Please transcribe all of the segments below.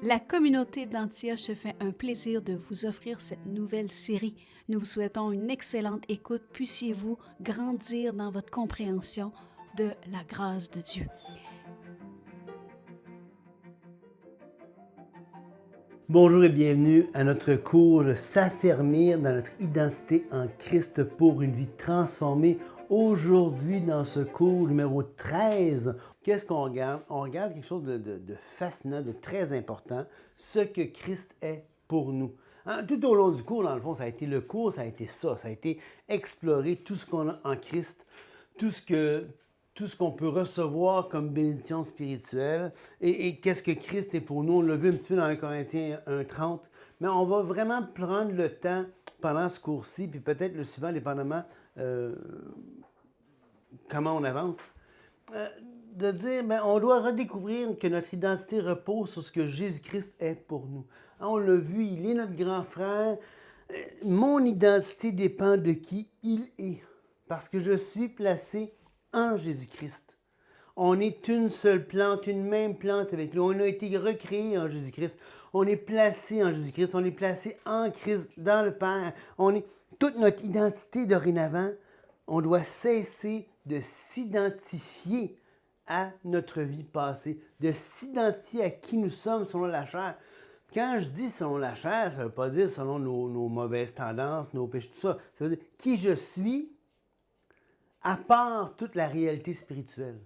La communauté d'Antioche se fait un plaisir de vous offrir cette nouvelle série. Nous vous souhaitons une excellente écoute. Puissiez-vous grandir dans votre compréhension de la grâce de Dieu. Bonjour et bienvenue à notre cours S'affermir dans notre identité en Christ pour une vie transformée. Aujourd'hui, dans ce cours numéro 13, qu'est-ce qu'on regarde? On regarde quelque chose de fascinant, de très important, ce que Christ est pour nous. Hein, tout au long du cours, dans le fond, ça a été le cours, ça a été ça, ça a été explorer tout ce qu'on a en Christ, tout ce qu'on peut recevoir comme bénédiction spirituelle et qu'est-ce que Christ est pour nous. On l'a vu un petit peu dans 1 Corinthiens 1:30, mais on va vraiment prendre le temps pendant ce cours-ci, puis peut-être le suivant, dépendamment comment on avance, de dire, ben, on doit redécouvrir que notre identité repose sur ce que Jésus-Christ est pour nous. Hein, on l'a vu, il est notre grand frère. Mon identité dépend de qui il est, parce que je suis placé en Jésus-Christ. On est une seule plante, une même plante avec lui. On a été recréé en Jésus-Christ. On est placé en Jésus-Christ. On est placé en Christ, dans le Père. On est toute notre identité dorénavant. On doit cesser de s'identifier à notre vie passée, de s'identifier à qui nous sommes selon la chair. Quand je dis selon la chair, ça ne veut pas dire selon nos mauvaises tendances, nos péchés, tout ça. Ça veut dire qui je suis à part toute la réalité spirituelle.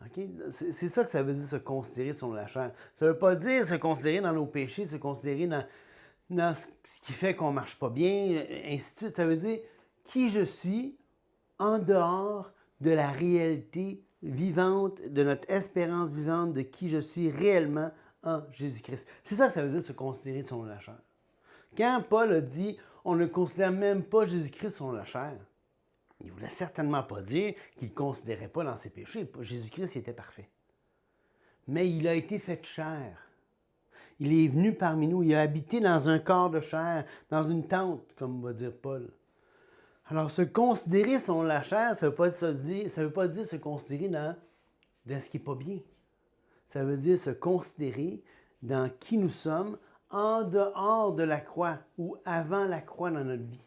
Okay? C'est ça que ça veut dire se considérer selon la chair. Ça ne veut pas dire se considérer dans nos péchés, se considérer dans ce qui fait qu'on ne marche pas bien, ainsi de suite. Ça veut dire qui je suis en dehors de la réalité vivante, de notre espérance vivante, de qui je suis réellement en Jésus-Christ. C'est ça que ça veut dire se considérer selon la chair. Quand Paul a dit on ne considère même pas Jésus-Christ selon la chair, il ne voulait certainement pas dire qu'il ne considérait pas dans ses péchés. Jésus-Christ était parfait. Mais il a été fait chair. Il est venu parmi nous. Il a habité dans un corps de chair, dans une tente, comme va dire Paul. Alors, se considérer selon la chair, ça ne veut pas dire se considérer dans ce qui n'est pas bien. Ça veut dire se considérer dans qui nous sommes en dehors de la croix ou avant la croix dans notre vie.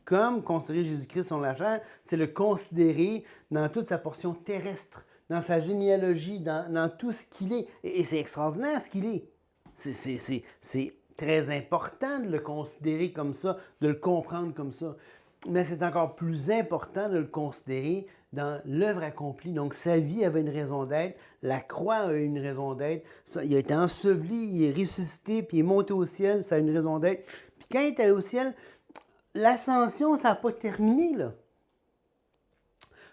Comme considérer Jésus-Christ selon la chair, c'est le considérer dans toute sa portion terrestre, dans sa généalogie, dans tout ce qu'il est. Et c'est extraordinaire ce qu'il est. C'est très important de le considérer comme ça, de le comprendre comme ça. Mais c'est encore plus important de le considérer dans l'œuvre accomplie. Donc, sa vie avait une raison d'être, la croix a une raison d'être, il a été enseveli, il est ressuscité, puis il est monté au ciel, ça a une raison d'être. Puis quand il est allé au ciel, l'ascension, ça n'a pas terminé, là.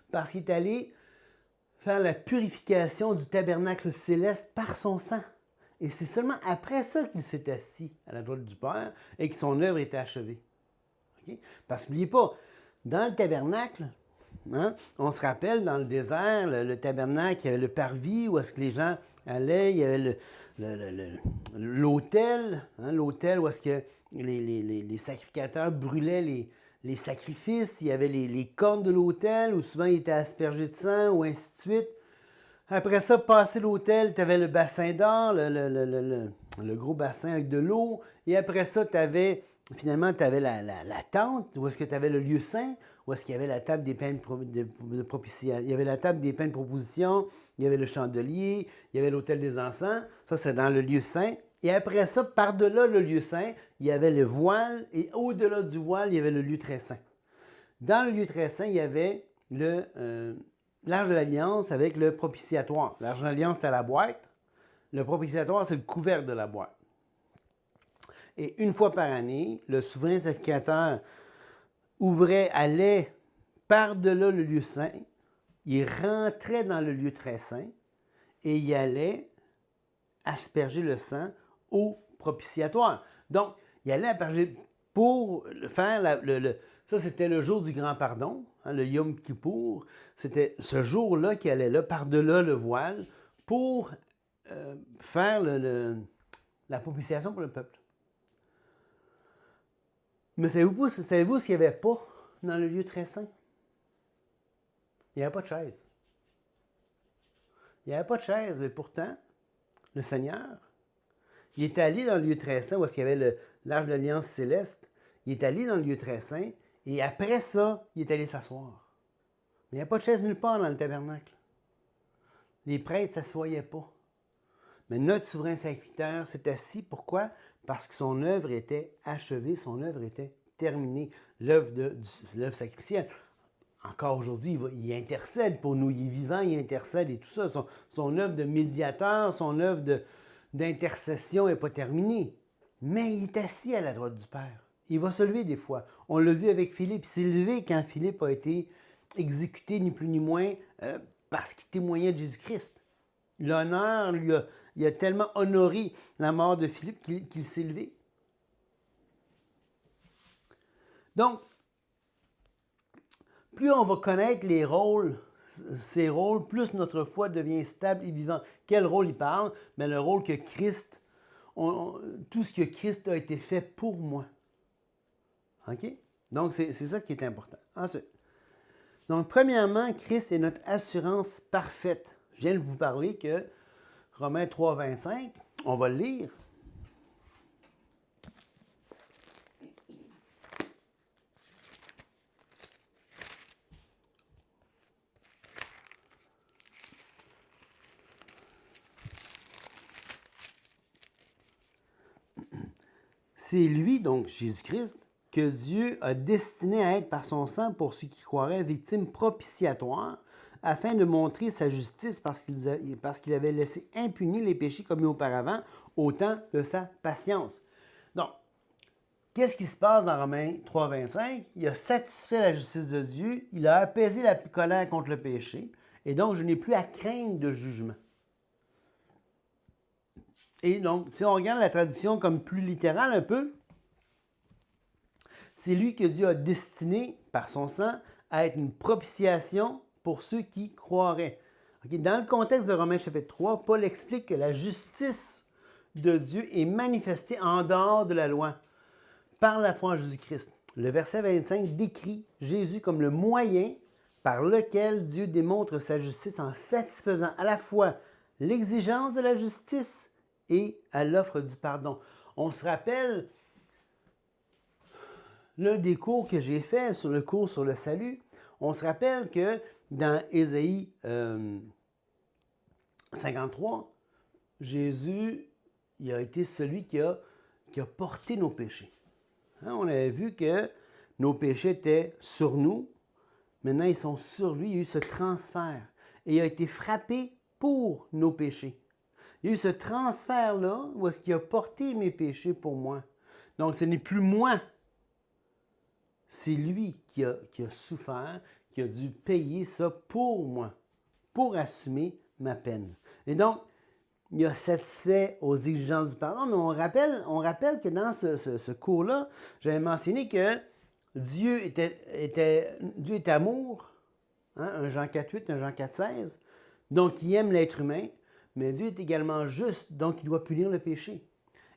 Parce qu'il est allé faire la purification du tabernacle céleste par son sang. Et c'est seulement après ça qu'il s'est assis à la droite du Père et que son œuvre était achevée. Okay? Parce que n'oubliez pas, dans le tabernacle, hein, on se rappelle, dans le désert, le tabernacle, il y avait le parvis où est-ce que les gens allaient, il y avait l'autel, hein, l'autel où est-ce que les sacrificateurs brûlaient les sacrifices, il y avait les cornes de l'autel où souvent il était aspergé de sang ou ainsi de suite. Après ça, passé l'autel, tu avais le bassin d'or, le gros bassin avec de l'eau. Et après ça, tu avais la tente, où est-ce que tu avais le lieu saint, où est-ce qu'il y avait la table des pains de propitiation. Il y avait la table des pains de proposition, il y avait le chandelier, il y avait l'autel des encens. Ça, c'est dans le lieu saint. Et après ça, par-delà le lieu saint, il y avait le voile, et au-delà du voile, il y avait le lieu très saint. Dans le lieu très saint, il y avait l'Arche de l'Alliance avec le propitiatoire. L'Arche de l'Alliance, c'était la boîte. Le propitiatoire, c'est le couvercle de la boîte. Et une fois par année, le souverain sacrificateur allait par-delà le lieu saint, il rentrait dans le lieu très saint et il allait asperger le sang au propitiatoire. Donc, il allait asperger pour faire ça, c'était le jour du grand pardon, hein, le Yom Kippour. C'était ce jour-là qu'il allait là, par-delà le voile, pour faire la propitiation pour le peuple. Mais savez-vous ce qu'il n'y avait pas dans le lieu très saint? Il n'y avait pas de chaise. Il n'y avait pas de chaise, et pourtant, le Seigneur, Il est allé dans le lieu très saint, où est-ce qu'il y avait l'arche de l'Alliance céleste. Il est allé dans le lieu très saint, et après ça, il est allé s'asseoir. Mais il n'y a pas de chaise nulle part dans le tabernacle. Les prêtres ne s'assoyaient pas. Mais notre souverain sacrificateur s'est assis. Pourquoi? Parce que son œuvre était achevée, son œuvre était terminée. L'œuvre sacrificielle. Encore aujourd'hui, il intercède pour nous. Il est vivant, il intercède et tout ça. Son œuvre de médiateur, son œuvre d'intercession n'est pas terminée. Mais il est assis à la droite du Père. Il va se lever des fois. On l'a vu avec Philippe. Il s'est levé quand Philippe a été exécuté, ni plus ni moins, parce qu'il témoignait de Jésus-Christ. L'honneur, il a tellement honoré la mort de Philippe qu'il s'est levé. Donc, plus on va connaître ces rôles, plus notre foi devient stable et vivante. Quel rôle il parle? Mais le rôle que Christ, tout ce que Christ a été fait pour moi. OK? Donc, c'est ça qui est important. Ensuite, donc, premièrement, Christ est notre assurance parfaite. Je viens de vous parler que Romains 3, 25, on va le lire. C'est lui, donc Jésus-Christ, que Dieu a destiné à être par son sang pour ceux qui croiraient victime propitiatoire, afin de montrer sa justice parce qu'il avait laissé impunis les péchés commis auparavant, au temps de sa patience. Donc, qu'est-ce qui se passe dans Romains 3, 25? Il a satisfait la justice de Dieu, il a apaisé la colère contre le péché, et donc je n'ai plus à craindre de jugement. Et donc, si on regarde la traduction comme plus littérale un peu, c'est lui que Dieu a destiné, par son sang, à être une propitiation pour ceux qui croiraient. Okay? Dans le contexte de Romains chapitre 3, Paul explique que la justice de Dieu est manifestée en dehors de la loi, par la foi en Jésus-Christ. Le verset 25 décrit Jésus comme le moyen par lequel Dieu démontre sa justice en satisfaisant à la fois l'exigence de la justice et à l'offre du pardon. On se rappelle l'un des cours que j'ai fait sur le cours sur le salut. On se rappelle que dans Ésaïe 53, Jésus il a été celui qui a porté nos péchés. Hein, on avait vu que nos péchés étaient sur nous. Maintenant, ils sont sur lui. Il y a eu ce transfert. Et il a été frappé pour nos péchés. Il y a eu ce transfert-là où est-ce qu'il a porté mes péchés pour moi. Donc, ce n'est plus moi. C'est lui qui a souffert, qui a dû payer ça pour moi, pour assumer ma peine. Et donc, il a satisfait aux exigences du pardon, mais on rappelle que dans ce cours-là, j'avais mentionné que Dieu est amour, hein, un Jean 4,8, un Jean 4,16, donc il aime l'être humain, mais Dieu est également juste, donc il doit punir le péché.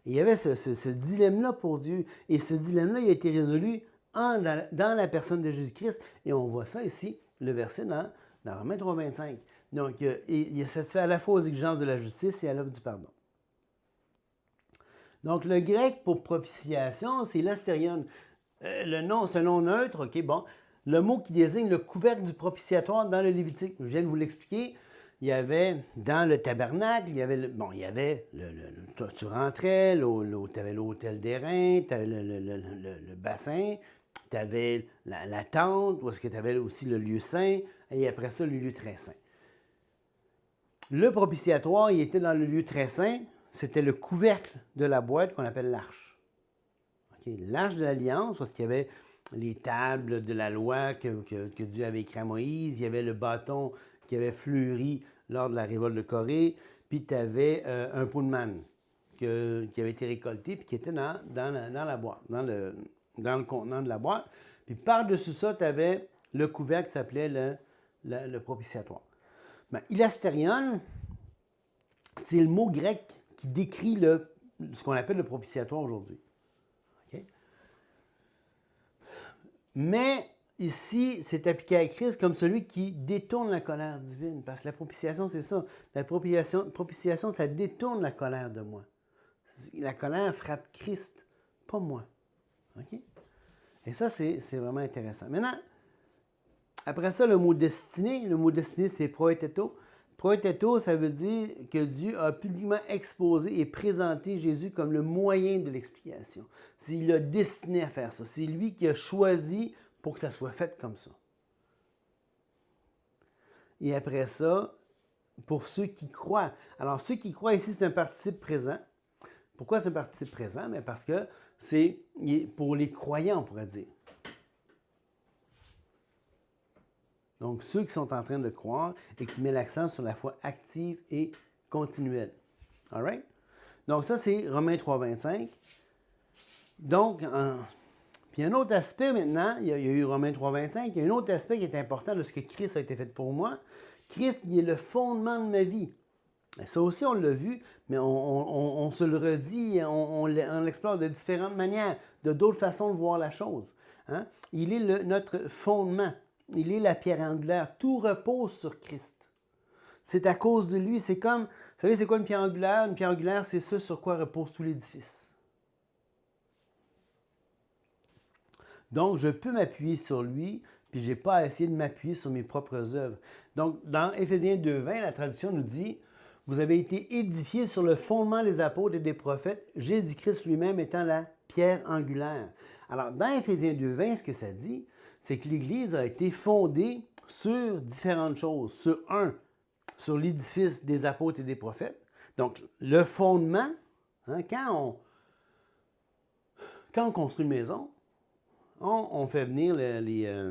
Et il y avait ce dilemme-là pour Dieu, et ce dilemme-là, il a été résolu dans la personne de Jésus-Christ, et on voit ça ici, le verset dans Romains 3, 25. Donc, il est satisfait à la fois aux exigences de la justice et à l'œuvre du pardon. Donc, le grec pour propitiation, c'est l'astérion. Le nom, c'est un nom neutre, ok, bon. Le mot qui désigne le couvercle du propitiatoire dans le Lévitique. Je viens de vous l'expliquer. Il y avait, dans le tabernacle, il y avait, tu rentrais, tu avais l'autel d'airain, tu avais le bassin, tu avais la tente, où est-ce que tu avais aussi le lieu saint, et après ça, le lieu très saint. Le propitiatoire, il était dans le lieu très saint. C'était le couvercle de la boîte qu'on appelle l'arche. Okay. L'arche de l'Alliance, parce qu'il y avait les tables de la loi que Dieu avait écrit à Moïse. Il y avait le bâton qui avait fleuri lors de la révolte de Corée. Puis tu avais un pot de manne qui avait été récolté puis qui était dans la boîte, dans le contenant de la boîte. Puis par-dessus ça, tu avais le couvercle qui s'appelait le propitiatoire. Ben, ilastérion, c'est le mot grec qui décrit ce qu'on appelle le propitiatoire aujourd'hui. Okay? Mais ici, c'est appliqué à Christ comme celui qui détourne la colère divine. Parce que la propitiation, c'est ça. La propitiation, ça détourne la colère de moi. La colère frappe Christ, pas moi. OK? Et ça, c'est vraiment intéressant. Maintenant, après ça, le mot destinée, c'est proeteto. Proeteto, ça veut dire que Dieu a publiquement exposé et présenté Jésus comme le moyen de l'explication. Il l'a destiné à faire ça. C'est lui qui a choisi pour que ça soit fait comme ça. Et après ça, pour ceux qui croient. Alors, ceux qui croient ici, c'est un participe présent. Pourquoi c'est un participe présent? Bien parce que c'est pour les croyants, on pourrait dire. Donc, ceux qui sont en train de croire et qui mettent l'accent sur la foi active et continuelle. All right? Donc, ça, c'est Romains 3, 25. Donc, puis un autre aspect maintenant, il y a eu Romains 3, 25, il y a un autre aspect qui est important de ce que Christ a été fait pour moi. Christ, il est le fondement de ma vie. Et ça aussi, on l'a vu, mais on se le redit, on l'explore de différentes manières, de d'autres façons de voir la chose. Hein? Il est notre fondement. Il est la pierre angulaire. Tout repose sur Christ. C'est à cause de lui. C'est comme, vous savez, c'est quoi une pierre angulaire? Une pierre angulaire, c'est ce sur quoi repose tout l'édifice. Donc, je peux m'appuyer sur lui, puis je n'ai pas à essayer de m'appuyer sur mes propres œuvres. Donc, dans Éphésiens 2,20, la traduction nous dit « Vous avez été édifiés sur le fondement des apôtres et des prophètes, Jésus-Christ lui-même étant la pierre angulaire. » Alors, dans Éphésiens 2,20, ce que ça dit, c'est que l'Église a été fondée sur différentes choses. Sur l'édifice des apôtres et des prophètes. Donc, le fondement, hein, quand on construit une maison, on fait venir les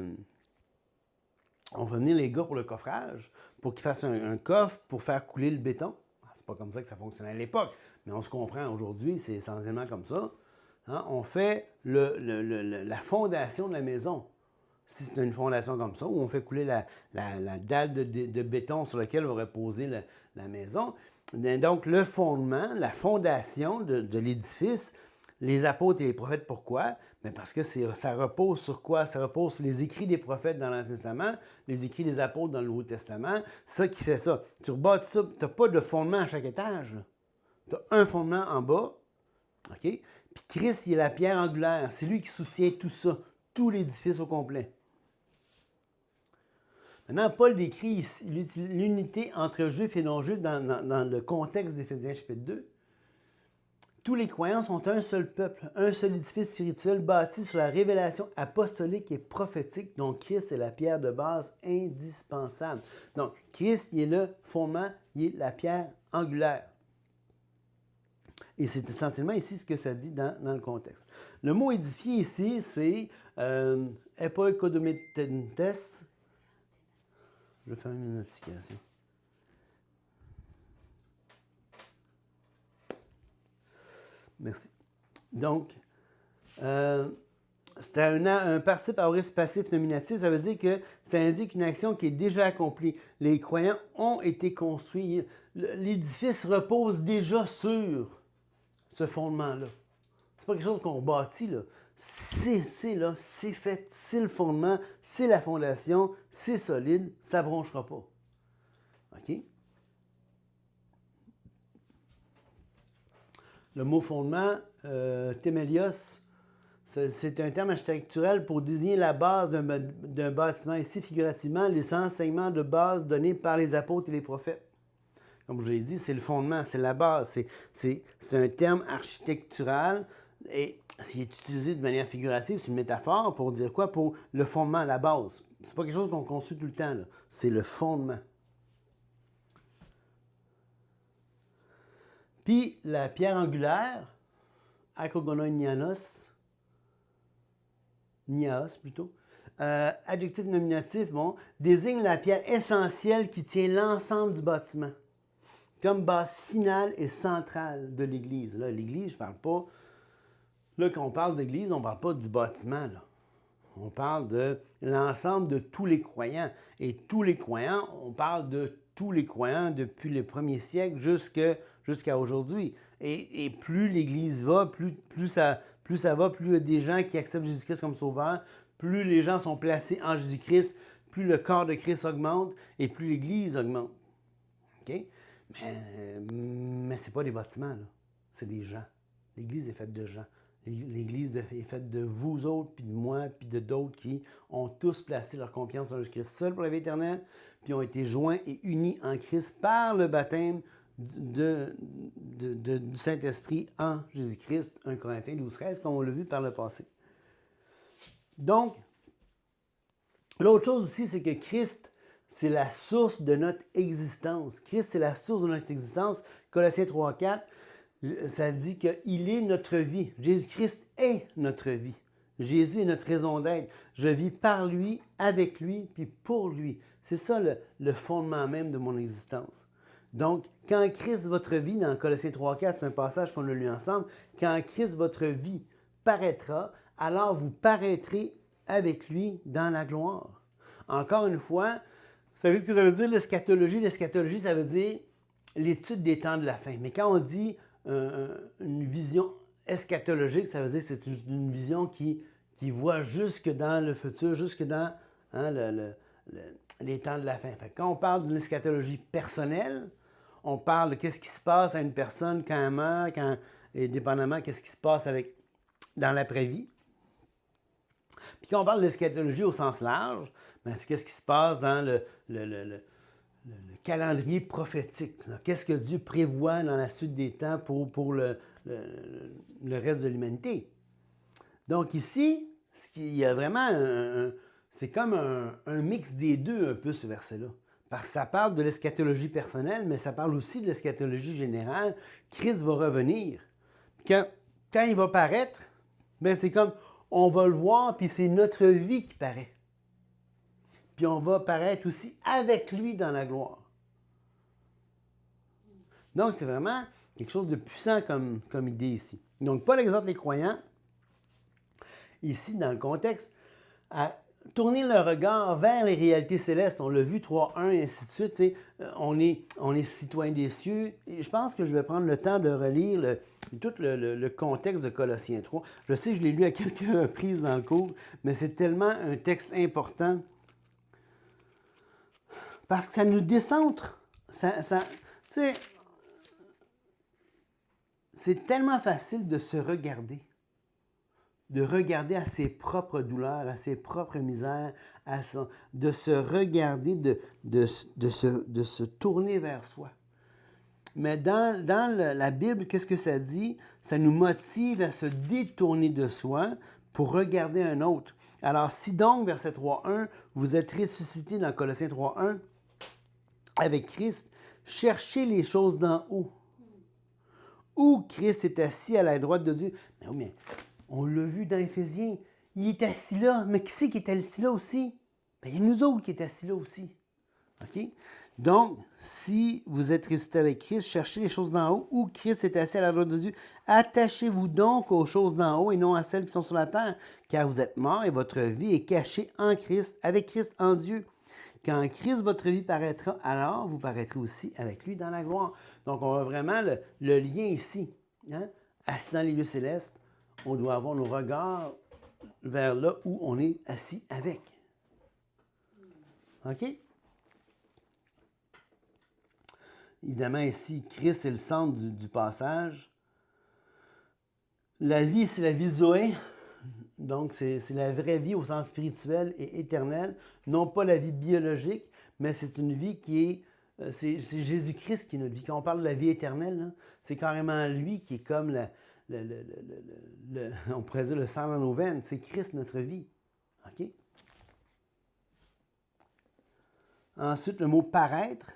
gars pour le coffrage, pour qu'ils fassent un coffre pour faire couler le béton. C'est pas comme ça que ça fonctionnait à l'époque, mais on se comprend aujourd'hui, c'est essentiellement comme ça. Hein, on fait la fondation de la maison. Si c'est une fondation comme ça, où on fait couler la dalle de béton sur laquelle va reposer la maison. Donc, le fondement, la fondation de l'édifice, les apôtres et les prophètes, pourquoi? Bien parce que ça repose sur quoi? Ça repose sur les écrits des prophètes dans l'Ancien Testament, les écrits des apôtres dans le Nouveau Testament. C'est ça qui fait ça. Tu rebâtis ça, tu n'as pas de fondement à chaque étage. Tu as un fondement en bas, OK? Puis Christ, il est la pierre angulaire. C'est lui qui soutient tout ça, tout l'édifice au complet. Maintenant, Paul décrit l'unité entre juifs et non-juifs dans le contexte d'Éphésiens chapitre 2. Tous les croyants sont un seul peuple, un seul édifice spirituel bâti sur la révélation apostolique et prophétique dont Christ est la pierre de base indispensable. Donc, Christ, il est le fondement, il est la pierre angulaire. Et c'est essentiellement ici ce que ça dit dans le contexte. Le mot édifié ici, c'est epoikodometentes. Je vais faire une notification. Merci. Donc, c'est un participe aoriste passif nominatif. Ça veut dire que ça indique une action qui est déjà accomplie. Les croyants ont été construits. L'édifice repose déjà sur ce fondement-là. C'est pas quelque chose qu'on bâtit, là. C'est là, c'est fait, c'est le fondement, c'est la fondation, c'est solide, ça ne bronchera pas. OK? Le mot fondement, thémélios, c'est un terme architectural pour désigner la base d'un bâtiment. Ici, figurativement, les enseignements de base donnés par les apôtres et les prophètes. Comme je l'ai dit, c'est le fondement, c'est la base. C'est un terme architectural et s'il est utilisé de manière figurative, c'est une métaphore pour dire quoi? Pour le fondement, la base. C'est pas quelque chose qu'on construit tout le temps, là. C'est le fondement. Puis la pierre angulaire, akogonoinianos, niaos plutôt, adjectif nominatif, bon, désigne la pierre essentielle qui tient l'ensemble du bâtiment, comme base finale et centrale de l'Église. Là, l'Église, je ne parle pas, là, quand on parle d'Église, on ne parle pas du bâtiment, là. On parle de l'ensemble de tous les croyants. Et tous les croyants, on parle de tous les croyants depuis le premier siècle jusqu'à aujourd'hui. Et plus l'Église va, plus ça va, plus il y a des gens qui acceptent Jésus-Christ comme sauveur, plus les gens sont placés en Jésus-Christ, plus le corps de Christ augmente et plus l'Église augmente. OK? Mais ce n'est pas des bâtiments, là. C'est des gens. L'Église est faite de gens. L'Église est faite de vous autres, puis de moi, puis de d'autres qui ont tous placé leur confiance en Jésus-Christ seul pour la vie éternelle, puis ont été joints et unis en Christ par le baptême du Saint-Esprit en Jésus-Christ, 1 Corinthiens 12-13, comme on l'a vu par le passé. Donc, l'autre chose aussi, c'est que Christ, c'est la source de notre existence. Christ, c'est la source de notre existence. Colossiens 3-4, ça dit qu'il est notre vie. Jésus-Christ est notre vie. Jésus est notre raison d'être. Je vis par lui, avec lui, puis pour lui. C'est ça le fondement même de mon existence. Donc, quand Christ, votre vie, dans Colossiens 3-4, c'est un passage qu'on a lu ensemble, quand Christ, votre vie, paraîtra, alors vous paraîtrez avec lui dans la gloire. Encore une fois, vous savez ce que ça veut dire, l'eschatologie? L'eschatologie, ça veut dire l'étude des temps de la fin. Mais quand on dit une vision eschatologique, ça veut dire que c'est une vision qui voit jusque dans le futur, jusque dans les temps de la fin. Fait que quand on parle d'une eschatologie personnelle, on parle de qu'est-ce qui se passe à une personne quand elle meurt, et dépendamment qu'est-ce qui se passe dans l'après-vie. Puis quand on parle de l'eschatologie au sens large, ben c'est qu'est-ce qui se passe dans le calendrier prophétique. Qu'est-ce que Dieu prévoit dans la suite des temps pour le reste de l'humanité. Donc ici, il y a vraiment c'est comme un mix des deux un peu ce verset-là. Parce que ça parle de l'eschatologie personnelle, mais ça parle aussi de l'eschatologie générale. Christ va revenir. Quand il va paraître, ben c'est comme on va le voir, puis c'est notre vie qui paraît. Puis on va paraître aussi avec lui dans la gloire. Donc, c'est vraiment quelque chose de puissant comme idée ici. Donc, Paul exhorte les croyants, ici, dans le contexte, à tourner le regard vers les réalités célestes. On l'a vu 3.1 et ainsi de suite. On est citoyen des cieux. Et je pense que je vais prendre le temps de relire tout le contexte de Colossiens 3. Je sais que je l'ai lu à quelques reprises dans le cours, mais c'est tellement un texte important parce que ça nous décentre. C'est tellement facile de se regarder. De regarder à ses propres douleurs, à ses propres misères, de se regarder, de se tourner vers soi. Mais dans la Bible, qu'est-ce que ça dit? Ça nous motive à se détourner de soi pour regarder un autre. Alors, si donc, verset 3.1, vous êtes ressuscités dans Colossiens 3.1 avec Christ, cherchez les choses d'en haut, où Christ est assis à la droite de Dieu. Mais oui, mais on l'a vu dans Éphésiens, il est assis là, mais qui c'est qui est assis là aussi? Bien, il y a nous autres qui est assis là aussi. OK? Donc, si vous êtes ressuscité avec Christ, cherchez les choses d'en haut, où Christ est assis à la droite de Dieu. Attachez-vous donc aux choses d'en haut et non à celles qui sont sur la terre, car vous êtes morts et votre vie est cachée en Christ, avec Christ en Dieu. Quand Christ, votre vie paraîtra, alors vous paraîtrez aussi avec lui dans la gloire. Donc, on a vraiment le lien ici. Hein? Assis dans les lieux célestes, on doit avoir nos regards vers là où on est assis avec. OK? Évidemment, ici, Christ est le centre du passage. La vie, c'est la vie Zoé. Donc, c'est la vraie vie au sens spirituel et éternel. Non pas la vie biologique, mais c'est une vie qui est... C'est Jésus-Christ qui est notre vie. Quand on parle de la vie éternelle, c'est carrément lui qui est comme on pourrait dire le sang dans nos veines. C'est Christ notre vie. OK? Ensuite, le mot paraître,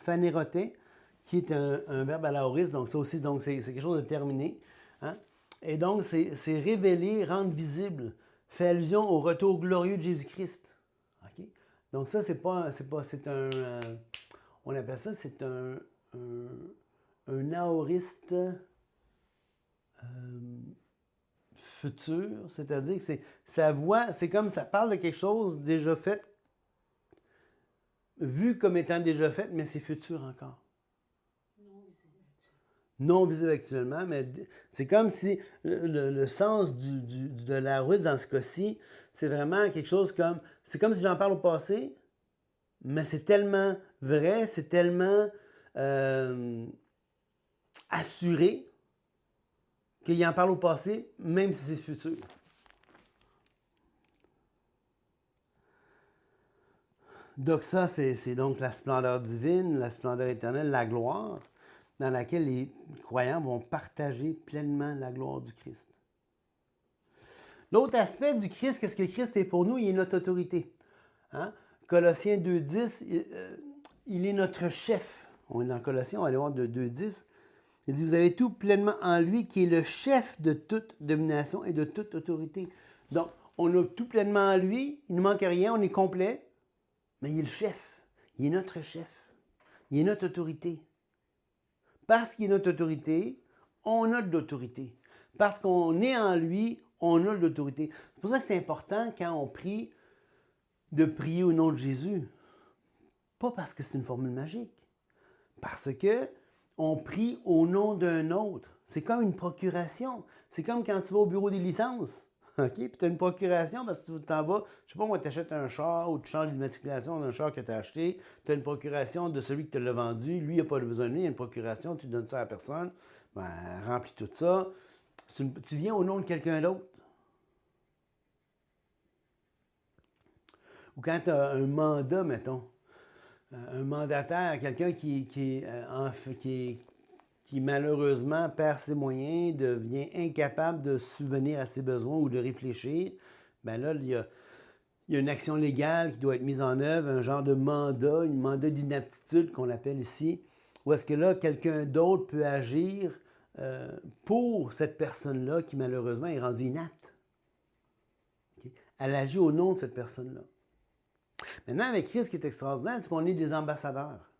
phanéroté, qui est un verbe à l'aoriste, donc ça aussi, donc c'est quelque chose de terminé. Hein? Et donc, c'est révéler, rendre visible, fait allusion au retour glorieux de Jésus-Christ. OK? Donc ça, c'est un, on appelle ça, c'est un aoriste futur, c'est-à-dire que sa voix, c'est comme ça parle de quelque chose déjà fait, vu comme étant déjà fait, mais c'est futur encore. Non visible actuellement, mais c'est comme si le sens de la route dans ce cas-ci, c'est vraiment quelque chose comme... C'est comme si j'en parle au passé, mais c'est tellement vrai, c'est tellement assuré qu'il en parle au passé, même si c'est futur. Doxa, c'est donc la splendeur divine, la splendeur éternelle, la gloire, dans laquelle les croyants vont partager pleinement la gloire du Christ. L'autre aspect du Christ, qu'est-ce que Christ est pour nous? Il est notre autorité. Hein? Colossiens 2.10, il est notre chef. On est dans Colossiens, on va aller voir de 2.10. Il dit, vous avez tout pleinement en lui, qui est le chef de toute domination et de toute autorité. Donc, on a tout pleinement en lui, il ne manque rien, on est complet. Mais il est le chef. Il est notre chef. Il est notre autorité. Parce qu'il est notre autorité, on a de l'autorité. Parce qu'on est en lui, on a de l'autorité. C'est pour ça que c'est important quand on prie de prier au nom de Jésus. Pas parce que c'est une formule magique. Parce que on prie au nom d'un autre. C'est comme une procuration. C'est comme quand tu vas au bureau des licences. OK? Puis tu as une procuration parce que tu t'en vas, je sais pas moi, tu achètes un char ou tu changes l'immatriculation d'un char que tu as acheté. Tu as une procuration de celui qui te l'a vendu. Lui, il n'a pas besoin de lui, il y a une procuration, tu donnes ça à la personne. Ben, remplis tout ça. Tu viens au nom de quelqu'un d'autre. Ou quand tu as un mandat, mettons, un mandataire, quelqu'un qui malheureusement perd ses moyens, devient incapable de subvenir à ses besoins ou de réfléchir, bien là, il y a une action légale qui doit être mise en œuvre, un genre de mandat, un mandat d'inaptitude qu'on appelle ici, où est-ce que là, quelqu'un d'autre peut agir pour cette personne-là qui malheureusement est rendue inapte. Okay? Elle agit au nom de cette personne-là. Maintenant, avec Christ, ce qui est extraordinaire, c'est qu'on est des ambassadeurs.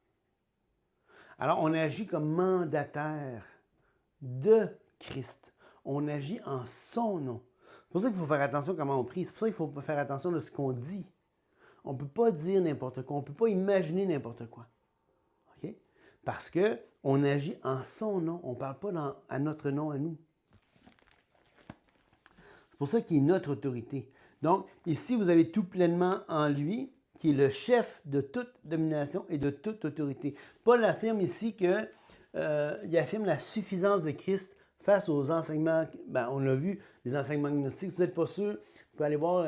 Alors, on agit comme mandataire de Christ. On agit en son nom. C'est pour ça qu'il faut faire attention à comment on prie. C'est pour ça qu'il faut faire attention à ce qu'on dit. On ne peut pas dire n'importe quoi. On ne peut pas imaginer n'importe quoi. OK? Parce qu'on agit en son nom. On ne parle pas à notre nom à nous. C'est pour ça qu'il est notre autorité. Donc, ici, vous avez tout pleinement en lui, qui est le chef de toute domination et de toute autorité. Paul affirme ici qu'il affirme la suffisance de Christ face aux enseignements, ben, on l'a vu, les enseignements gnostiques. Si vous n'êtes pas sûr, vous pouvez aller voir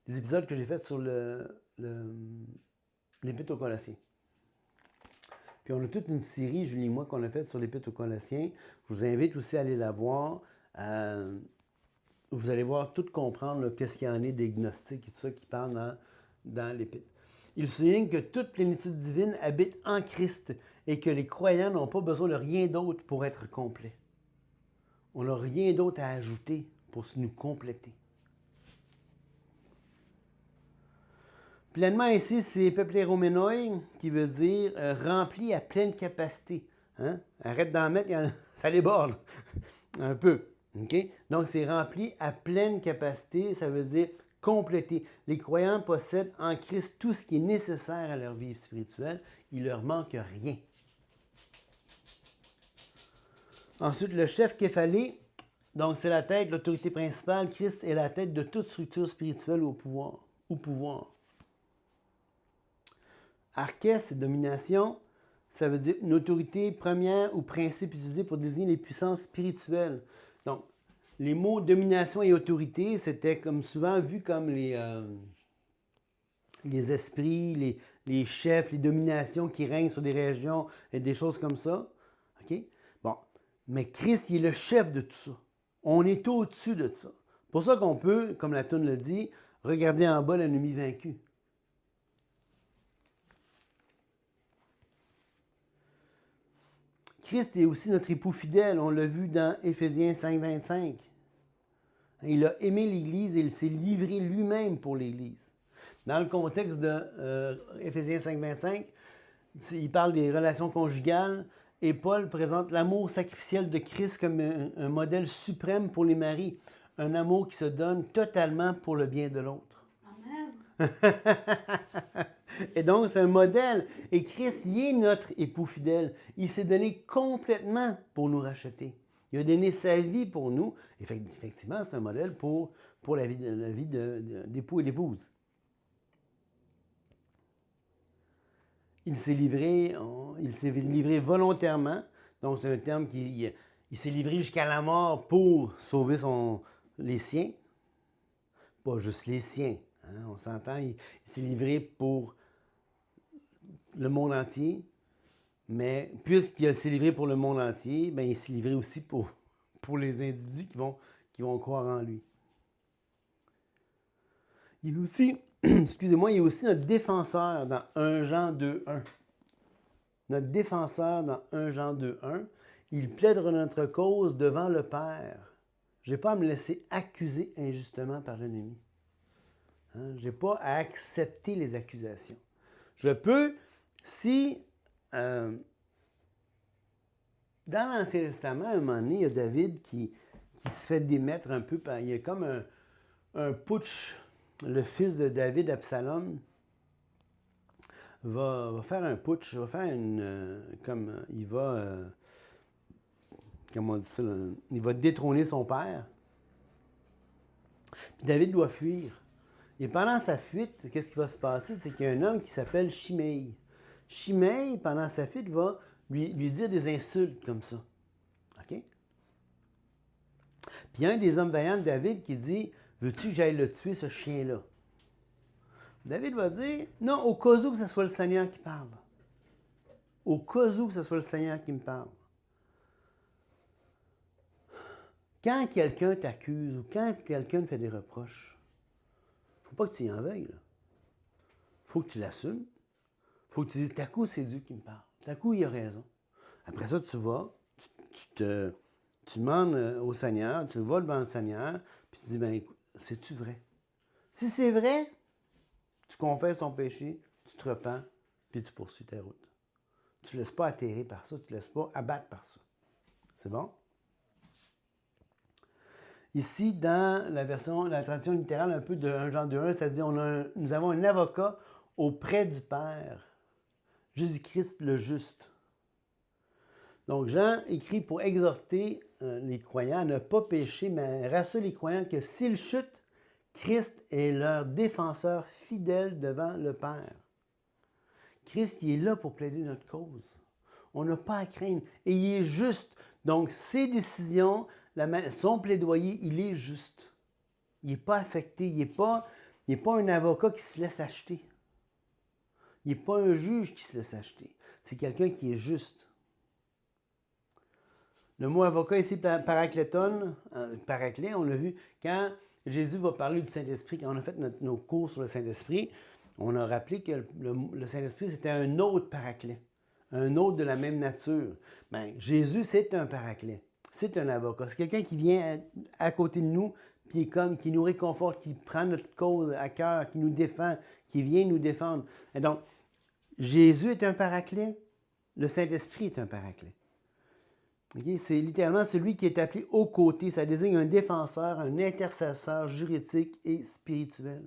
les épisodes que j'ai faits sur l'Épître aux Colossiens. Puis on a toute une série, Julie et moi, qu'on a faite sur l'Épître aux Colossiens. Je vous invite aussi à aller la voir. Vous allez voir tout comprendre qu'est-ce qu'il y en est des gnostiques et tout ça qui parlent dans l'Épître. Il souligne que toute plénitude divine habite en Christ et que les croyants n'ont pas besoin de rien d'autre pour être complets. On n'a rien d'autre à ajouter pour nous compléter. Pleinement ici, c'est pepleromenoi qui veut dire rempli à pleine capacité. Hein? Arrête d'en mettre, ça déborde un peu. Okay? Donc, c'est rempli à pleine capacité, ça veut dire complété. Les croyants possèdent en Christ tout ce qui est nécessaire à leur vie spirituelle. Il ne leur manque rien. Ensuite, le chef képhalé, donc c'est la tête, l'autorité principale. Christ est la tête de toute structure spirituelle au pouvoir. Archès, c'est domination. Ça veut dire une autorité première ou principe utilisé pour désigner les puissances spirituelles. Donc, les mots domination et autorité, c'était comme souvent vu comme les esprits, les chefs, les dominations qui règnent sur des régions et des choses comme ça. OK? Bon. Mais Christ, il est le chef de tout ça. On est au-dessus de ça. C'est pour ça qu'on peut, comme la toune le dit, regarder en bas l'ennemi vaincu. Christ est aussi notre époux fidèle. On l'a vu dans Éphésiens 5, 25. Il a aimé l'Église et il s'est livré lui-même pour l'Église. Dans le contexte de Éphésiens 5, 25, il parle des relations conjugales et Paul présente l'amour sacrificiel de Christ comme un modèle suprême pour les maris. Un amour qui se donne totalement pour le bien de l'autre. Amen. Et donc, c'est un modèle. Et Christ, il est notre époux fidèle. Il s'est donné complètement pour nous racheter. Il a donné sa vie pour nous. Effectivement, c'est un modèle pour la vie d'époux et d'épouse. Il s'est livré volontairement. Donc, c'est un terme qui il s'est livré jusqu'à la mort pour sauver les siens. Pas juste les siens. Hein, on s'entend, il s'est livré pour le monde entier. Mais puisqu'il s'est livré pour le monde entier, bien, il s'est livré aussi pour les individus qui vont croire en lui. Il est aussi, excusez-moi, il est aussi notre défenseur dans 1 Jean 2.1. Notre défenseur dans 1 Jean 2.1, il plaidera notre cause devant le Père. Je n'ai pas à me laisser accuser injustement par l'ennemi. Hein? Je n'ai pas à accepter les accusations. Je peux, si dans l'Ancien Testament, à un moment donné, il y a David qui se fait démettre un peu. Il y a comme un putsch. Le fils de David, Absalom, va faire un putsch, va faire comment on dit ça, là? Il va détrôner son père. Puis David doit fuir. Et pendant sa fuite, qu'est-ce qui va se passer? C'est qu'il y a un homme qui s'appelle Shimei. Shimei, pendant sa fuite, va lui dire des insultes comme ça. OK? Puis il y a un des hommes vaillants de David qui dit, « Veux-tu que j'aille le tuer, ce chien-là? » David va dire, « Non, au cas où que ce soit le Seigneur qui parle. Au cas où que ce soit le Seigneur qui me parle. » Quand quelqu'un t'accuse ou quand quelqu'un te fait des reproches, il ne faut pas que tu y en veuilles. Il faut que tu l'assumes. Il faut que tu dises, « T'as coup, c'est Dieu qui me parle. T'as coup, il a raison. » Après ça, tu vas, tu demandes au Seigneur, tu vas devant le Seigneur, puis tu dis, « Ben, écoute, c'est-tu vrai? » Si c'est vrai, tu confesses ton péché, tu te repens, puis tu poursuis ta route. Tu ne laisses pas atterrir par ça, tu ne te laisses pas abattre par ça. C'est bon? Ici, dans la traduction littérale un peu de 1 Jean 2.1, ça dit nous avons un avocat auprès du Père, Jésus-Christ le juste. Donc, Jean écrit pour exhorter les croyants à ne pas pécher, mais rassure les croyants que s'ils chutent, Christ est leur défenseur fidèle devant le Père. Christ, il est là pour plaider notre cause. On n'a pas à craindre. Et il est juste. Donc, ses décisions, son plaidoyer, il est juste. Il n'est pas affecté. Il n'est pas un avocat qui se laisse acheter. Il n'est pas un juge qui se laisse acheter. C'est quelqu'un qui est juste. Le mot avocat ici, paracléton, paraclet, on l'a vu, quand Jésus va parler du Saint-Esprit, quand on a fait nos cours sur le Saint-Esprit, on a rappelé que le Saint-Esprit, c'était un autre paraclet, un autre de la même nature. Bien, Jésus, c'est un paraclet, c'est un avocat. C'est quelqu'un qui vient à côté de nous, puis qui nous réconforte, qui prend notre cause à cœur, qui nous défend, qui vient nous défendre. Et donc, Jésus est un paraclet, le Saint-Esprit est un paraclet. Okay? C'est littéralement celui qui est appelé aux côtés. Ça désigne un défenseur, un intercesseur juridique et spirituel.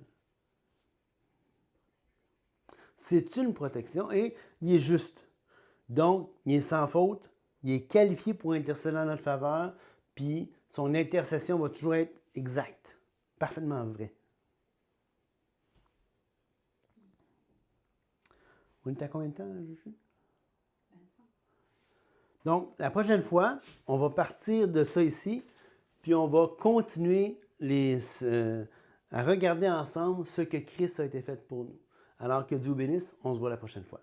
C'est une protection et il est juste. Donc, il est sans faute, il est qualifié pour intercéder en notre faveur, puis son intercession va toujours être exacte, parfaitement vraie. On est à combien de temps, Juju? Donc, la prochaine fois, on va partir de ça ici, puis on va continuer à regarder ensemble ce que Christ a été fait pour nous. Alors que Dieu bénisse, on se voit la prochaine fois.